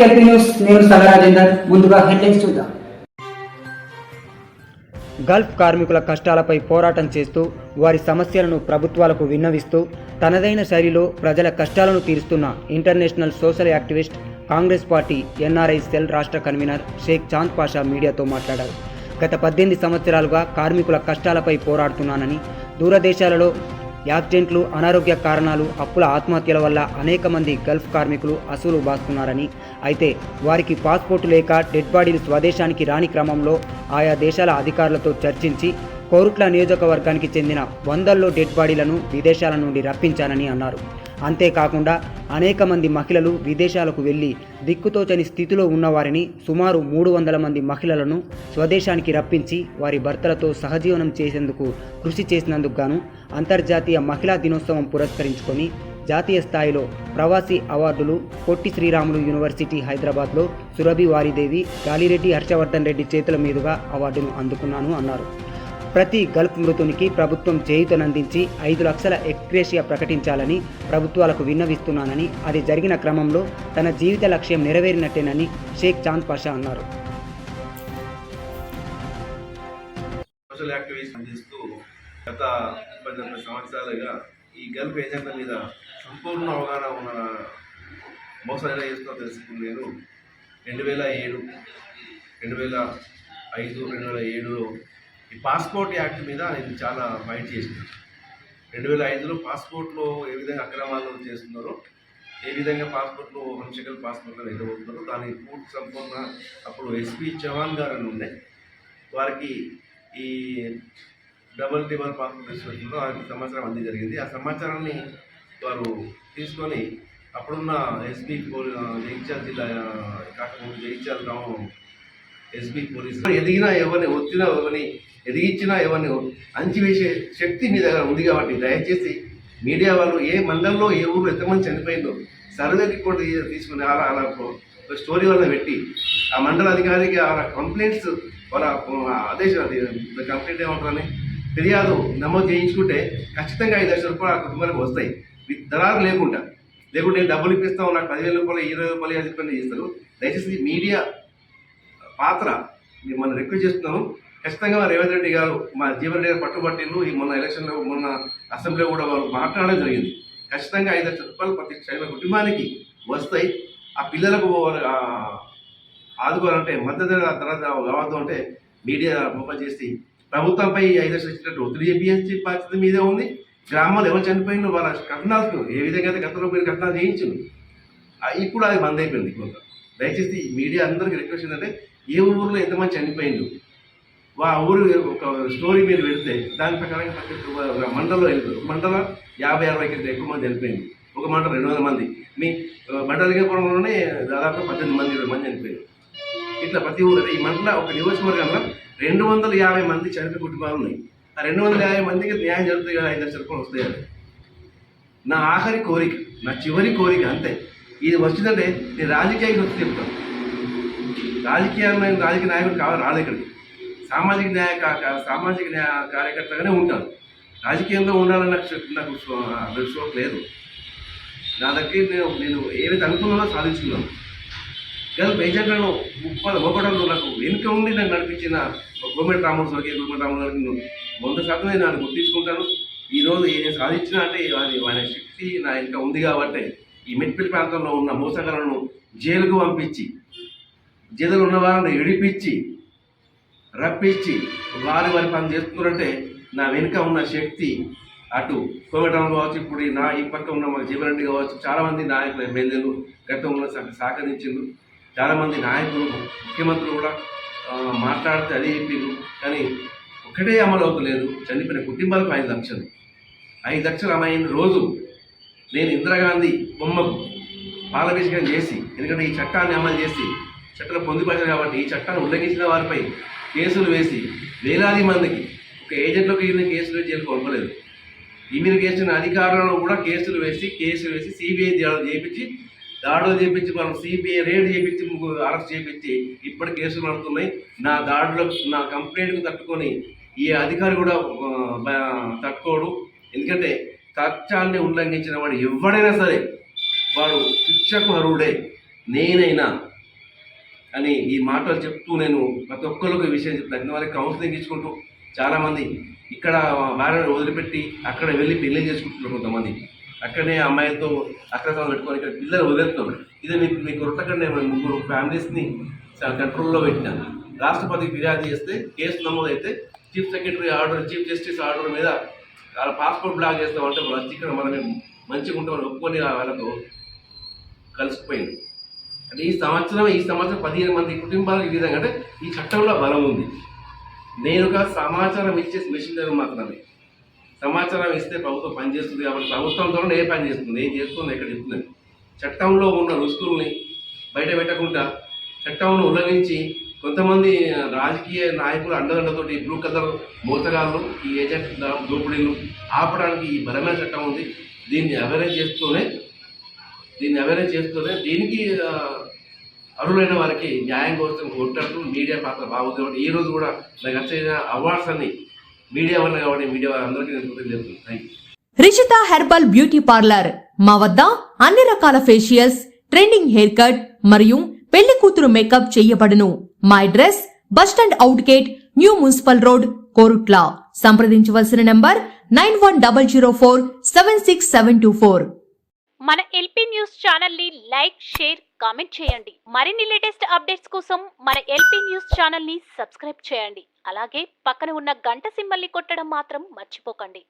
LP news. నేను సగరాజేందర్. ముందుగా headlines చూద్దాం. గల్ఫ్ కార్మికుల కష్టాలపై పోరాటం చేస్తూ వారి సమస్యలను ప్రభుత్వాలకు విన్నవిస్తూ తనదైన శైలిలో ప్రజల కష్టాలను తీరుస్తున్న international social activist Congress party NRI cell రాష్ట్ర కన్వీనర్ షేక్ చాంద్ పాషా మీడియాతో మాట్లాడారు. గత 18 సంవత్సరాలుగా కార్మికుల కష్టాలపై పోరాడుతున్నానని, దూరదేశాలలో యాక్సిడెంట్లు, అనారోగ్య కారణాలు, అప్పుల ఆత్మహత్యల వల్ల అనేక మంది గల్ఫ్ కార్మికులు అసూలు బాస్తున్నారని, అయితే వారికి పాస్పోర్టు లేక డెడ్ బాడీలు స్వదేశానికి రాని క్రమంలో ఆయా దేశాల అధికారులతో చర్చించి కోరుట్ల నియోజకవర్గానికి చెందిన వందల్లో డెడ్ బాడీలను విదేశాల నుండి రప్పించానని అన్నారు. అంతేకాకుండా అనేక మంది మహిళలు విదేశాలకు వెళ్లి దిక్కుతోచని స్థితిలో ఉన్నవారిని సుమారు 300 మంది మహిళలను స్వదేశానికి రప్పించి వారి భర్తలతో సహజీవనం చేసేందుకు కృషి చేసినందుకు గాను అంతర్జాతీయ మహిళా దినోత్సవం పురస్కరించుకొని జాతీయ స్థాయిలో ప్రవాసీ అవార్డులు పొట్టి శ్రీరాములు యూనివర్సిటీ హైదరాబాద్లో సురభి వారిదేవి, గాలిరెడ్డి హర్షవర్ధన్ రెడ్డి చేతుల మీదుగా అవార్డును అందుకున్నాను అన్నారు. ప్రతి గల్ఫ్ మృతునికి ప్రభుత్వం చేయూతనందించి 5 లక్షల ఎక్స్గ్రేషియా ప్రకటించాలని ప్రభుత్వాలకు విన్నవిస్తున్నానని, అది జరిగిన క్రమంలో తన జీవిత లక్ష్యం నెరవేరినట్టేనని షేక్ చాంద్ పాషా అన్నారు. సోషల్ యాక్టివిస్ట్ అందిస్తూ గత 18 సంవత్సరాలుగా ఈ గల్ఫ్ ఏజెంట్ల మీద సంపూర్ణ అవగాహన ఉన్న మోసం ఎలా చేస్తుందో తెలుసుకుని నేను 2007, 2005, 2007లో ఈ పాస్పోర్ట్ యాక్ట్ మీద నేను చాలా ఫైట్ చేసినాను. 2005లో పాస్పోర్ట్లో ఏ విధంగా అక్రమాలు చేస్తున్నారో, ఏ విధంగా పాస్పోర్ట్లో హంషకల్ పాస్పోర్ట్లో వెళ్ళబోతున్నారో దాని పూర్తి సంపూర్ణ అప్పుడు ఎస్పీ చవాన్ గారు అని ఉండే వారికి ఈ డబుల్ పాస్పోర్ట్ ఇస్తున్నప్పుడు వారికి సమాచారం అంది జరిగింది. ఆ సమాచారాన్ని వారు తీసుకొని అప్పుడున్న ఎస్పీ జగిత్యాల జిల్లా కాకుండా జగిత్యాల గ్రామం ఎస్పీ పోలీసు ఎదిగినా ఎవరిని, ఒత్తినా ఎవరిని, ఎదిగించినా ఎవరిని అంచివేసే శక్తి మీ దగ్గర ఉంది కాబట్టి దయచేసి మీడియా వాళ్ళు ఏ మండలంలో ఏ ఊరు ఎంతమంది చనిపోయిందో సర్వే రిపోర్ట్ తీసుకుని అలా స్టోరీ వల్ల పెట్టి ఆ మండల అధికారికి కంప్లైంట్స్ వాళ్ళ ఆదేశాలు కంప్లైంట్ ఏమంటారని ఫిర్యాదు నమోదు చేయించుకుంటే ఖచ్చితంగా 5 లక్షల రూపాయలు ఆ కుటుంబానికి వస్తాయి. దళారు లేకుంటే నేను డబ్బులు ఇప్పిస్తాను, నాకు 10,000 రూపాయలు, 20 రూపాయలు, 50 రూపాయలు చేస్తారు. దయచేసి మీడియా పాత్ర మిమ్మల్ని రిక్వెస్ట్ చేస్తున్నాను. ఖచ్చితంగా రేవంత్ రెడ్డి గారు మా జీవన్ రెడ్డి గారు పట్టుబట్టిండ్రు. ఈ మొన్న ఎలక్షన్లో, మొన్న అసెంబ్లీలో కూడా వాళ్ళు మాట్లాడడం జరిగింది. ఖచ్చితంగా 5 లక్షల రూపాయలు ప్రతి కుటుంబానికి వస్తాయి. ఆ పిల్లలకు ఆదుకోవాలంటే మద్దతు తర్వాత కావద్దు అంటే మీడియా ఫోకస్ చేసి ప్రభుత్వంపై 5 లక్షలు ఇచ్చినట్టు ఒత్తిడి చేయించే పరిస్థితి మీదే ఉంది. గ్రామాలు ఎవరు చనిపోయిందో వాళ్ళ కథనాలు ఏ విధంగా అయితే గతంలో మీరు కథనాలు చేయించింది, ఇప్పుడు అది బంద్ అయిపోయింది కొంత. దయచేసి మీడియా అందరికీ రిక్వెస్ట్ ఏంటంటే ఏ ఊరిలో ఎంతమంది చనిపోయిండు ఆ ఊరు ఒక స్టోరీ మీరు పెడితే దాని ప్రకారంగా ప్రతి మండలంలో వెళ్తారు. మండలం 50-60 కంటే ఎక్కువ మంది చనిపోయింది. ఒక మండలం 200 మంది. మీ మండలింగపురంలోనే దాదాపు 18 మంది, 20 మంది చనిపోయారు. ఇట్లా ప్రతి ఊరు ఈ మండల ఒక నియోజకవర్గంలో 250 మంది చనిపోయే కుటుంబాలు ఉన్నాయి. ఆ 250 మందికి న్యాయం జరుగుతుంది కదా, 5 లక్షల రూపాయలు వస్తాయి. నా ఆఖరి కోరిక, నా చివరి కోరిక అంతే. ఇది వచ్చిందంటే నేను రాజకీయానికి వచ్చి చెప్తాను. రాజకీయ నాయకుడు కావాలి రాలే ఇక్కడికి. సామాజిక న్యాయ కార్యకర్తగానే ఉంటాను. రాజకీయంలో ఉండాలని నాకు షోక్ లేదు. నా దగ్గర నేను ఏవైతే అనుకున్నానో సాధించుకున్నాను. గల్ఫ్ ఏజెంట్లను మోపడంలో నాకు వెనుక ఉండి నాకు నడిపించిన గవర్నమెంట్ రామోత్సవానికి 100% నేను నాకు గుర్తించుకుంటాను. ఈరోజు నేను సాధించిన అంటే ఆయన శక్తి నా ఇంకా ఉంది కాబట్టి ఈ మెట్పల్లి ప్రాంతంలో ఉన్న మోసగాలను జైలుకు పంపించి, జైలులో ఉన్న వారిని విడిపించి రప్పించి వారి పని చేస్తున్నారంటే నా వెనుక ఉన్న శక్తి అటు కోమటరావు కావచ్చు, ఇప్పుడు ఈ పక్క ఉన్న మన జీవన్ రెడ్డి కావచ్చు, చాలామంది నాయకులు ఎమ్మెల్యేలు గతంలో సహకరించిండ్రు. చాలామంది నాయకులు, ముఖ్యమంత్రులు కూడా మాట్లాడితే అదే చెప్పిండ్రు. కానీ ఒకటే అమలు అవుతలేదు. చనిపోయిన కుటుంబాలకు 5 లక్షలు. 5 లక్షలు అమ్మైన రోజు నేను ఇందిరాగాంధీ బొమ్మకు పాలాభిషేకం చేసి, ఎందుకంటే ఈ చట్టాన్ని అమలు చేసి చట్టాలు పొందుపరిచారు కాబట్టి ఈ చట్టాన్ని ఉల్లంఘించిన వారిపై కేసులు వేసి వేలాది మందికి ఒక ఏజెంట్లకు ఈయన కేసులు వేసి జైలుకు పంపలేదు. ఈమెను చేసిన అధికారులను కూడా కేసులు వేసి సిబిఐ దాడులు చేయించి మనం సిబిఐ రేడ్ చేయించి అరెస్ట్ చేయించి ఇప్పటి కేసులు నడుస్తున్నాయి. నా దాడులో నా కంప్లైంట్కు తట్టుకొని ఈ అధికారి కూడా తట్టుకోడు. ఎందుకంటే చట్టాన్ని ఉల్లంఘించిన వాడు ఎవడైనా సరే వాడు శిక్షకు అర్హుడే. నేనైనా అని ఈ మాటలు చెప్తూ నేను ప్రతి ఒక్కరికి ఈ విషయం చెప్తాను. వాళ్ళకి కౌన్సిలింగ్ ఇచ్చుకుంటూ చాలామంది ఇక్కడ భార్యను వదిలిపెట్టి అక్కడ వెళ్ళి పెళ్లి చేసుకుంటున్నారు. కొంతమంది అక్కడనే అమ్మాయిలతో అక్రమాలు పెట్టుకొని ఇక్కడ పిల్లలు వదిలేస్తున్నారు. ఇది మీకు రొట్టక్కడ నేను 3 ఫ్యామిలీస్ని కంట్రోల్లో పెట్టినాను. రాష్ట్రపతికి ఫిర్యాదు చేస్తే కేసు నమోదైతే chief secretary order, chief justice order మీద వాళ్ళ పాస్పోర్ట్ బ్లాక్ చేస్తామంటే వాళ్ళు వచ్చి ఇక్కడ మనం మంచిగా ఉంటామని ఒప్పుకొని వాళ్ళకు కలిసిపోయింది. అంటే ఈ సంవత్సరం 15 మంది కుటుంబాలకు ఈ విధంగా, అంటే ఈ చట్టంలో బలం ఉంది. నేనుగా సమాచారం ఇచ్చే మెషినరీ మాత్రమే. సమాచారం ఇస్తే ప్రభుత్వం పనిచేస్తుంది కాబట్టి ప్రభుత్వంతో ఏ పని చేస్తుంది, ఏం చేస్తుంది, ఎక్కడ చెప్తుంది. చట్టంలో ఉన్న రుసుకుల్ని బయట పెట్టకుండా చట్టంను ఉల్లంఘించి కొంతమంది రాజకీయ నాయకులు అండదండతోటి బ్లూ కలర్ మోసగాళ్ళు, ఈ ఏజెంట్ దోపిడీలు ఆపడానికి ఈ బలమైన చట్టం ఉంది. దీన్ని అవేరెన్స్ చేస్తూనే దీనికి అర్హులైన వారికి న్యాయం కోసం కొట్టట్టు మీడియా పాత్ర బాగుంది. కాబట్టి ఈ రోజు కూడా నాకు వచ్చిన అవార్డ్స్ అన్ని మీడియా వల్ల కాబట్టి మీడియా అందరికీ నేను కృతజ్ఞతలు. Thank you. Rishitha herbal beauty parlour. మా వద్ద అన్ని రకాల ఫేషియల్స్, ట్రెండింగ్ హెయిర్ కట్ మరియు పెళ్లి కూతురు మేకప్ చేయబడును. మా address bus stand out gate, new municipal road, Korutla. సంప్రదించవలసిన నంబర్ 9100476724. మన ఎల్పీ న్యూస్ ఛానల్ ని లైక్, షేర్, కామెంట్ చేయండి. మరిన్ని లేటెస్ట్ అప్డేట్స్ కోసం మన ఎల్పీ న్యూస్ ఛానల్ ని సబ్స్క్రైబ్ చేయండి. అలాగే పక్కన ఉన్న గంట సింబల్ ని కొట్టడం మాత్రం మర్చిపోకండి.